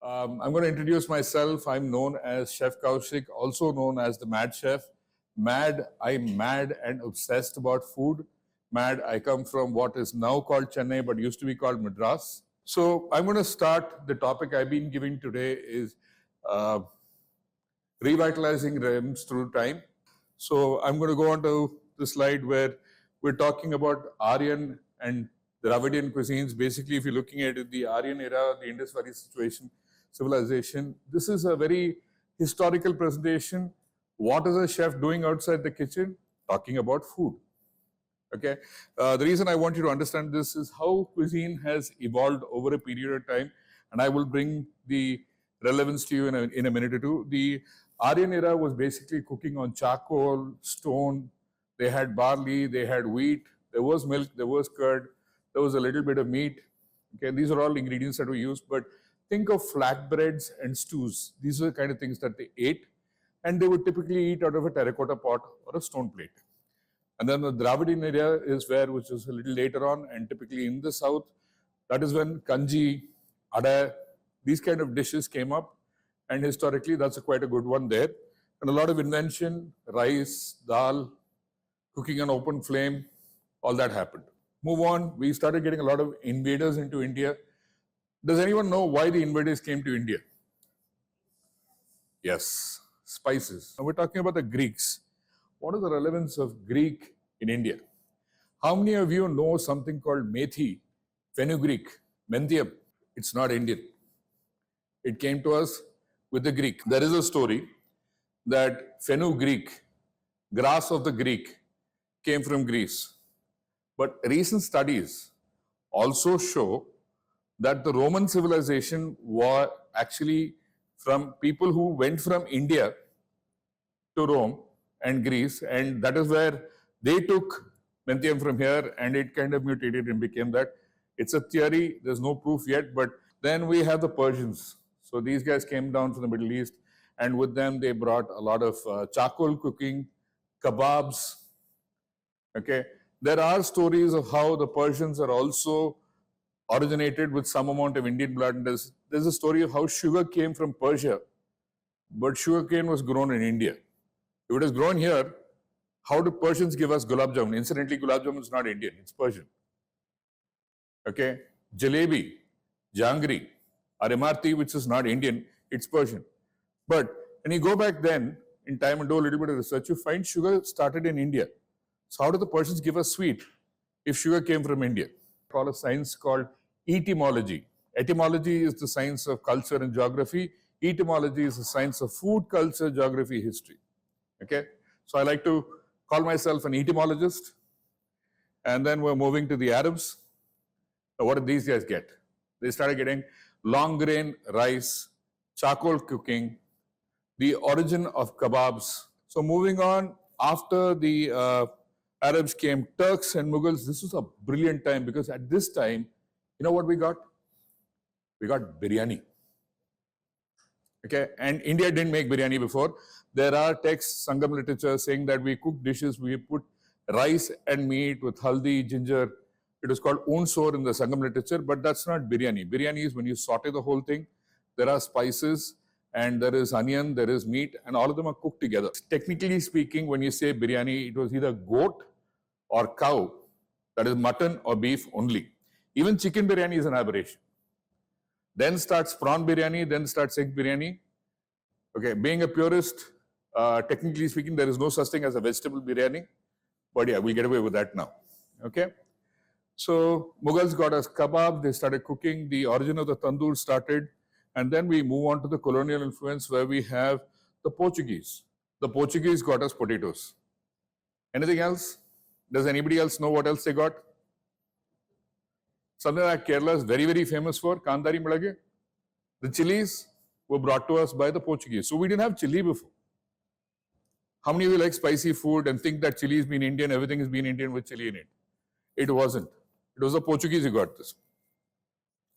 I'm going to introduce myself. I'm known as Chef Koushik, also known as the Mad Chef. Mad, I'm mad and obsessed about food. Mad, I come from what is now called Chennai, but used to be called Madras. So I'm going to start. The topic I've been giving today is revitalizing realms through time. So I'm going to go on to the slide where we're talking about Aryan and Dravidian cuisines. Basically, if you're looking at it, the Aryan era, the Indus Valley civilization, this is a very historical presentation. What is a chef doing outside the kitchen? Talking about food. Okay. The reason I want you to understand this is how cuisine has evolved over a period of time, and I will bring the relevance to you in a minute or two. The Aryan era was basically cooking on charcoal, stone. They had barley, they had wheat, there was milk, there was curd, there was a little bit of meat. Okay, these are all ingredients that we use, but think of flatbreads and stews. These are the kind of things that they ate, and they would typically eat out of a terracotta pot or a stone plate. And then the Dravidian area is where, which is a little later on, and typically in the south, that is when kanji, ada, these kind of dishes came up, and historically that's quite a good one there. And a lot of invention, rice, dal, cooking on open flame, all that happened. Move on, we started getting a lot of invaders into India. Does anyone know why the invaders came to India? Yes, spices. Now we're talking about the Greeks. What is the relevance of Greek in India? How many of you know something called methi, fenugreek, menthium? It's not Indian. It came to us with the Greek. There is a story that fenugreek, grass of the Greek, came from Greece. But recent studies also show that the Roman civilization was actually from people who went from India to Rome and Greece, and that is where they took menthium from here, and it kind of mutated and became that. It's a theory, there's no proof yet, but then we have the Persians. So these guys came down from the Middle East, and with them they brought a lot of charcoal cooking, kebabs. Okay, there are stories of how the Persians are also originated with some amount of Indian blood. And there's a story of how sugar came from Persia, but sugarcane was grown in India. If it is grown here, how do Persians give us gulab jamun? Incidentally, gulab jamun is not Indian, it's Persian. Okay, jalebi, jangri, or imarti, which is not Indian, it's Persian. But when you go back then in time and do a little bit of research, you find sugar started in India. So how do the Persians give us sweet if sugar came from India? We call a science called etymology. Etymology is the science of culture and geography. Etymology is the science of food, culture, geography, history. Okay, so I like to call myself an etymologist. And then we're moving to the Arabs. So what did these guys get? They started getting long grain rice, charcoal cooking, the origin of kebabs. So moving on, after the Arabs came Turks and Mughals. This was a brilliant time because at this time, you know what we got? We got biryani. Okay, and India didn't make biryani before. There are texts, Sangam literature, saying that we cook dishes, we put rice and meat with haldi, ginger. It was called unsor in the Sangam literature, but that's not biryani. Biryani is when you saute the whole thing. There are spices, and there is onion, there is meat, and all of them are cooked together. Technically speaking, when you say biryani, it was either goat or cow, that is mutton or beef only. Even chicken biryani is an aberration. Then starts prawn biryani, then starts egg biryani. Okay, being a purist, technically speaking, there is no such thing as a vegetable biryani. But yeah, we'll get away with that now. Okay. So Mughals got us kebab, they started cooking, the origin of the tandoor started, and then we move on to the colonial influence where we have the Portuguese. The Portuguese got us potatoes. Anything else? Does anybody else know what else they got? Something like Kerala is very, very famous for, Kandari Mulage. The chilies were brought to us by the Portuguese. So we didn't have chili before. How many of you like spicy food and think that chili has been Indian, everything has been Indian with chili in it? It wasn't. It was the Portuguese who got this.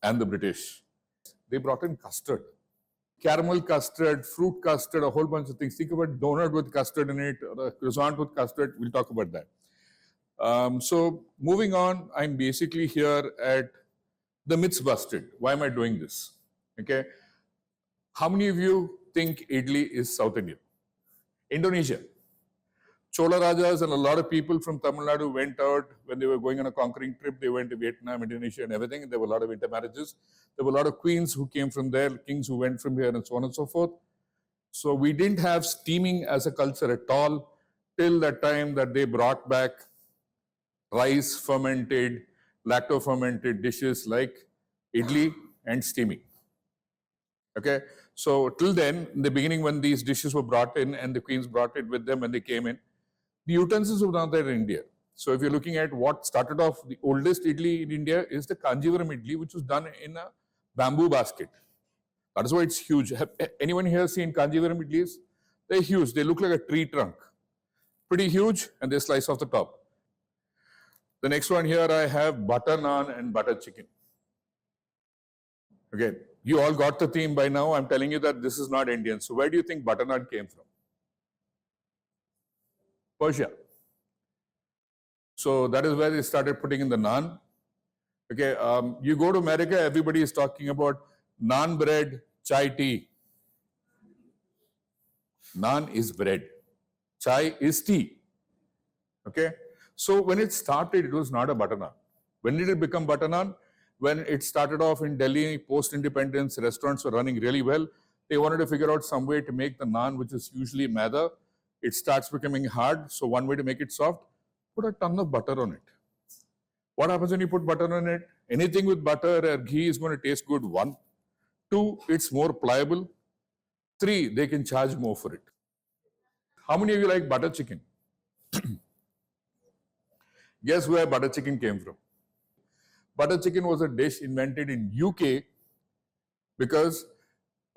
And the British. They brought in custard. Caramel custard, fruit custard, a whole bunch of things. Think about donut with custard in it, or a croissant with custard. We'll talk about that. So moving on, I'm basically here at the myths busted. Why am I doing this? Okay. How many of you think idli is South Indian? Indonesia. Chola Rajas and a lot of people from Tamil Nadu went out when they were going on a conquering trip. They went to Vietnam, Indonesia, and everything. There were a lot of intermarriages. There were a lot of queens who came from there, kings who went from here, and so on and so forth. So we didn't have steaming as a culture at all till the time that they brought back rice fermented, lacto fermented dishes like idli and steaming. Okay, so till then, in the beginning, when these dishes were brought in and the queens brought it with them when they came in, the utensils were not there in India. So if you're looking at what started off, the oldest idli in India is the Kanjivaram idli, which was done in a bamboo basket. That is why it's huge. Have anyone here seen Kanjivaram idlis? They're huge. They look like a tree trunk. Pretty huge, and they slice off the top. The next one here, I have butter naan and butter chicken. Okay, you all got the theme by now. I'm telling you that this is not Indian. So where do you think butter naan came from? Persia. So that is where they started putting in the naan. Okay, you go to America, everybody is talking about naan bread, chai tea. Naan is bread. Chai is tea. Okay, so when it started, it was not a butter naan. When did it become butter naan? When it started off in Delhi, post-independence, restaurants were running really well. They wanted to figure out some way to make the naan, which is usually maida. It starts becoming hard. So one way to make it soft, put a ton of butter on it. What happens when you put butter on it? Anything with butter or ghee is going to taste good. 1. 2, it's more pliable. 3, they can charge more for it. How many of you like butter chicken? Guess where butter chicken came from? Butter chicken was a dish invented in UK because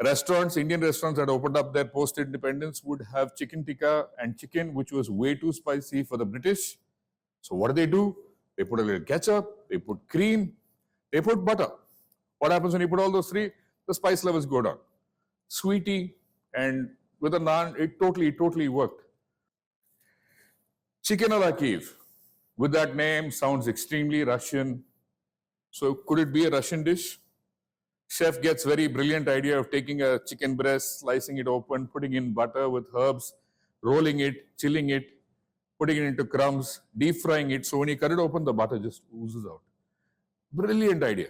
restaurants, Indian restaurants that opened up their post-independence would have chicken tikka and chicken, which was way too spicy for the British. So what do? They put a little ketchup, they put cream, they put butter. What happens when you put all those three? The spice levels go down. Sweetie, and with a naan, it totally worked. Chicken a la Kiev. With that name, sounds extremely Russian. So could it be a Russian dish? Chef gets very brilliant idea of taking a chicken breast, slicing it open, putting in butter with herbs, rolling it, chilling it, putting it into crumbs, deep frying it. So when you cut it open, the butter just oozes out. Brilliant idea.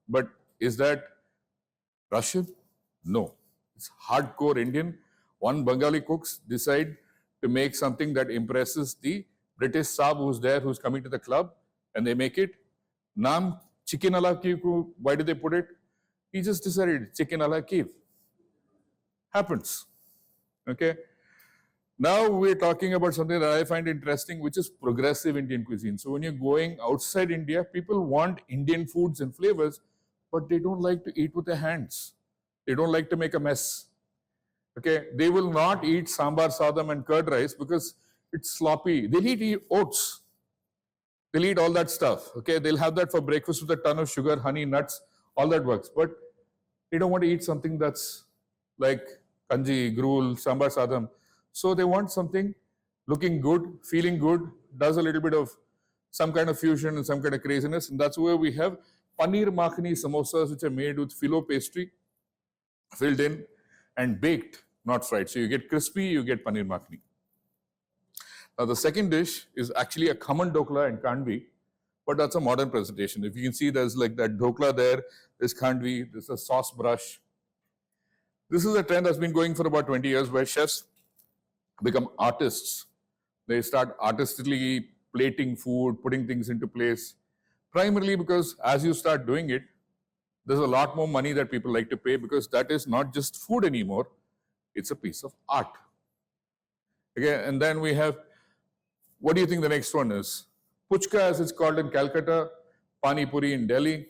But is that Russian? No. It's hardcore Indian. One Bengali cooks decide to make something that impresses the British Saab who's there, who's coming to the club, and they make it. Naam chicken a la Kiev. Why did they put it? He just decided chicken a la Kiev. Happens. Okay. Now we're talking about something that I find interesting, which is progressive Indian cuisine. So when you're going outside India, people want Indian foods and flavors, but they don't like to eat with their hands. They don't like to make a mess. Okay. They will not eat sambar sadam and curd rice because it's sloppy. They'll eat oats. They'll eat all that stuff. Okay. They'll have that for breakfast with a ton of sugar, honey, nuts, all that works. But they don't want to eat something that's like kanji, gruel, sambar sadam. So they want something looking good, feeling good, does a little bit of some kind of fusion and some kind of craziness. And that's where we have paneer makhani samosas, which are made with phyllo pastry, filled in and baked, not fried. So you get crispy, you get paneer makhani. Now the second dish is actually a khaman dokla and khandvi, but that's a modern presentation. If you can see, there's like that dokla there, there's khandvi, there's a sauce brush. This is a trend that's been going for about 20 years where chefs become artists. They start artistically plating food, putting things into place, primarily because as you start doing it, there's a lot more money that people like to pay because that is not just food anymore, it's a piece of art. Okay, and then we have, what do you think the next one is? Puchka, as it's called in Calcutta, Pani Puri in Delhi.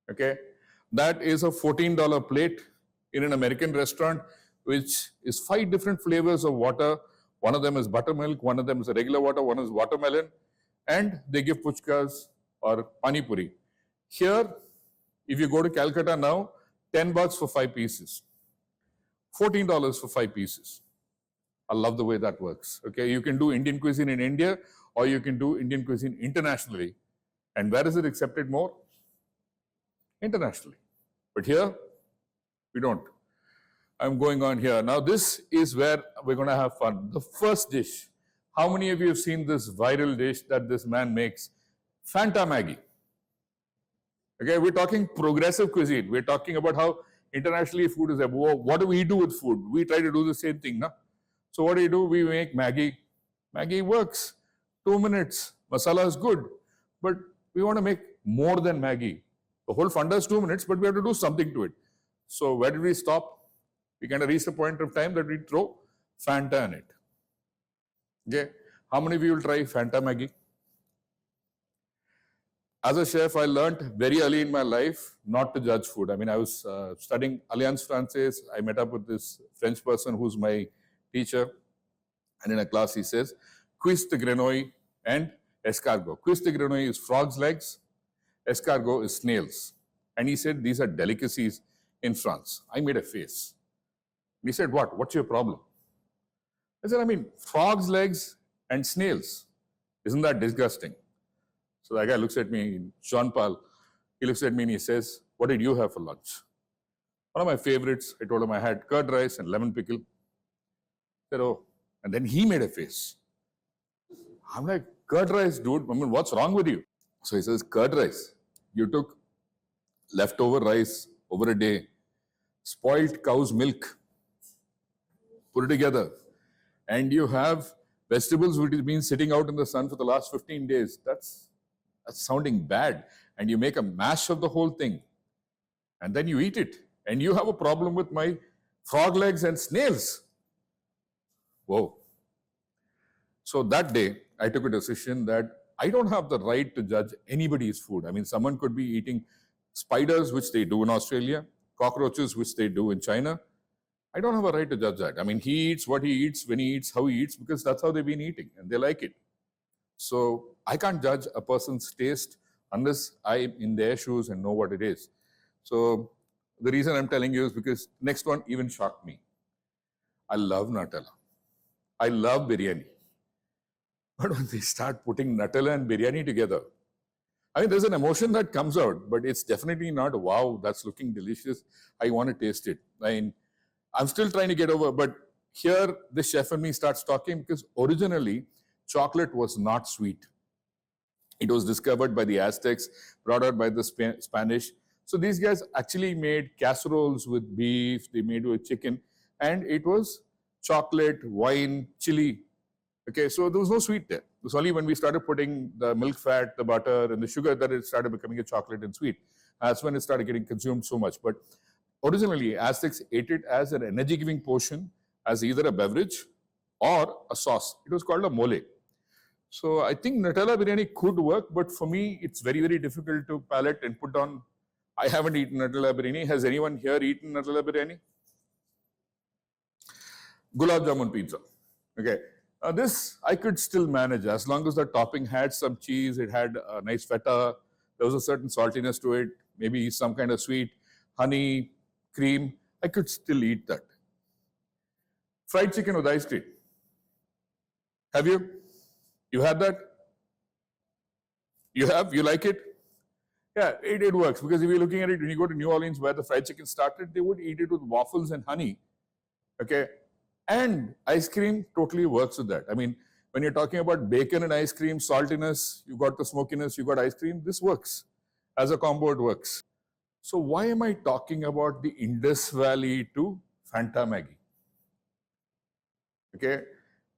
Okay, that is a $14 plate in an American restaurant, which is 5 different flavors of water. One of them is buttermilk, one of them is a regular water, one is watermelon, and they give puchkas or pani puri. Here, if you go to Calcutta now, $10 for 5 pieces, $14 for 5 pieces. I love the way that works. Okay, you can do Indian cuisine in India, or you can do Indian cuisine internationally. And where is it accepted more? Internationally. But here, we don't. I'm going on here. Now, this is where we're going to have fun. The first dish. How many of you have seen this viral dish that this man makes? Fanta Maggi. Okay, we're talking progressive cuisine. We're talking about how internationally food is. What do we do with food? We try to do the same thing, no? So what do? We make Maggi. Maggi works. 2 minutes. Masala is good. But we want to make more than Maggi. The whole funda is 2 minutes, but we have to do something to it. So where did we stop? We kind of reached a point of time that we throw Fanta in it. Okay. How many of you will try Fanta Maggi? As a chef, I learned very early in my life not to judge food. I mean, I was studying Alliance Francaise. I met up with this French person who's my teacher. And in a class, he says, Cuisse de grenouille and escargot. Cuisse de grenouille is frog's legs. Escargot is snails. And he said, these are delicacies in France. I made a face. He said, what? What's your problem? I said, I mean, frog's legs and snails. Isn't that disgusting? So that guy looks at me, Jean-Paul, he looks at me and he says, what did you have for lunch? One of my favorites, I told him I had curd rice and lemon pickle. He said, oh, and then he made a face. I'm like, curd rice, dude, I mean, what's wrong with you? So he says, curd rice. You took leftover rice over a day, spoiled cow's milk, put it together, and you have vegetables which have been sitting out in the sun for the last 15 days. That's sounding bad. And you make a mash of the whole thing. And then you eat it. And you have a problem with my frog legs and snails. Whoa. So that day, I took a decision that I don't have the right to judge anybody's food. I mean, someone could be eating spiders, which they do in Australia, cockroaches, which they do in China. I don't have a right to judge that. I mean, he eats what he eats, when he eats, how he eats, because that's how they've been eating, and they like it. So I can't judge a person's taste unless I'm in their shoes and know what it is. So the reason I'm telling you is because next one even shocked me. I love Nutella. I love biryani. But when they start putting Nutella and biryani together, I mean, there's an emotion that comes out, but it's definitely not, wow, that's looking delicious. I want to taste it. I mean, I'm still trying to get over, but here the chef and me starts talking because originally chocolate was not sweet. It was discovered by the Aztecs, brought out by the Spanish. So these guys actually made casseroles with beef, they made with chicken, and it was chocolate, wine, chili. Okay, so there was no sweet there. It was only when we started putting the milk fat, the butter, and the sugar that it started becoming a chocolate and sweet. That's when it started getting consumed so much. But originally, Aztecs ate it as an energy-giving portion, as either a beverage or a sauce. It was called a mole. So I think Nutella biryani could work, but for me, it's very, very difficult to palate and put on. I haven't eaten Nutella biryani. Has anyone here eaten Nutella biryani? Gulab jamun pizza. Okay. This I could still manage as long as the topping had some cheese, it had a nice feta, there was a certain saltiness to it, maybe some kind of sweet, honey, cream. I could still eat that. Fried chicken with ice cream. Have you? You had that? You have? You like it? Yeah, it works because if you're looking at it, when you go to New Orleans where the fried chicken started, they would eat it with waffles and honey. Okay. And ice cream totally works with that. I mean, when you're talking about bacon and ice cream, saltiness, you got the smokiness, you got ice cream, this works. As a combo, it works. So why am I talking about the Indus Valley to Fanta Maggi? Okay,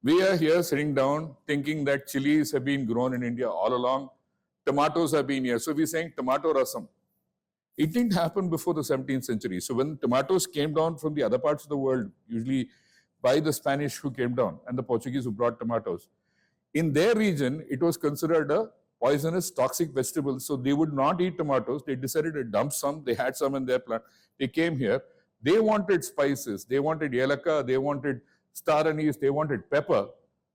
we are here sitting down thinking that chilies have been grown in India all along. Tomatoes have been here. So we're saying tomato rasam. It didn't happen before the 17th century. So when tomatoes came down from the other parts of the world, usually by the Spanish who came down and the Portuguese who brought tomatoes, in their region, it was considered a poisonous, toxic vegetable. So they would not eat tomatoes. They decided to dump some. They had some in their plant. They came here. They wanted spices. They wanted yelaka. They wanted star anise. They wanted pepper.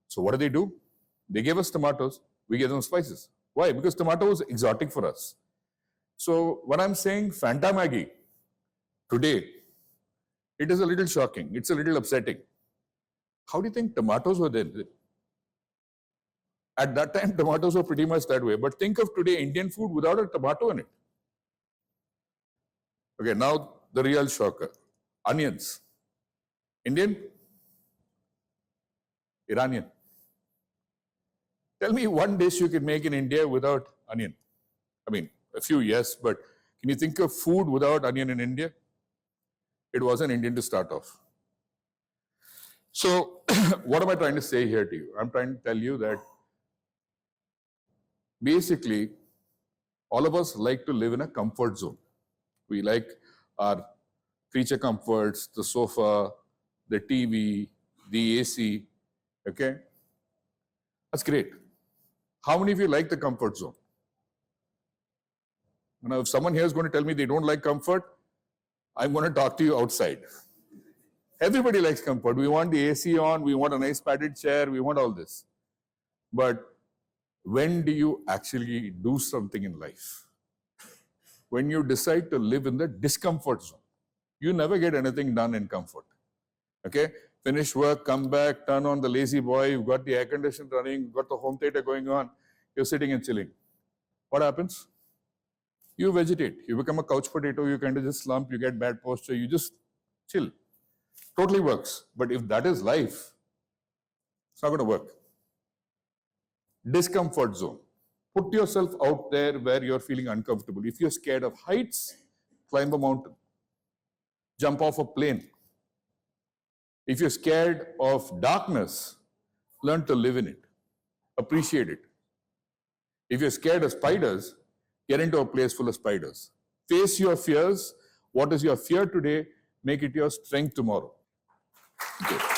So what do? They gave us tomatoes. We gave them spices. Why? Because tomato was exotic for us. So when I'm saying Fanta Maggi, today, it is a little shocking. It's a little upsetting. How do you think tomatoes were there? At that time, tomatoes were pretty much that way. But think of today, Indian food without a tomato in it. Okay, now the real shocker. Onions. Indian? Iranian? Tell me one dish you can make in India without onion. I mean, a few yes, but can you think of food without onion in India? It wasn't Indian to start off. So, what am I trying to say here to you? I'm trying to tell you that basically, all of us like to live in a comfort zone. We like our creature comforts, the sofa, the TV, the AC, okay? That's great. How many of you like the comfort zone? Now, if someone here is going to tell me they don't like comfort, I'm going to talk to you outside. Everybody likes comfort. We want the AC on, we want a nice padded chair, we want all this. But when do you actually do something in life? When you decide to live in the discomfort zone. You never get anything done in comfort. Okay? Finish work, come back, turn on the lazy boy, you've got the air conditioner running, you've got the home theater going on, you're sitting and chilling. What happens? You vegetate. You become a couch potato, you kind of just slump, you get bad posture, you just chill. Totally works. But if that is life, it's not going to work. Discomfort zone. Put yourself out there where you're feeling uncomfortable. If you're scared of heights, climb a mountain. Jump off a plane. If you're scared of darkness, learn to live in it. Appreciate it. If you're scared of spiders, get into a place full of spiders. Face your fears. What is your fear today? Make it your strength tomorrow. Okay.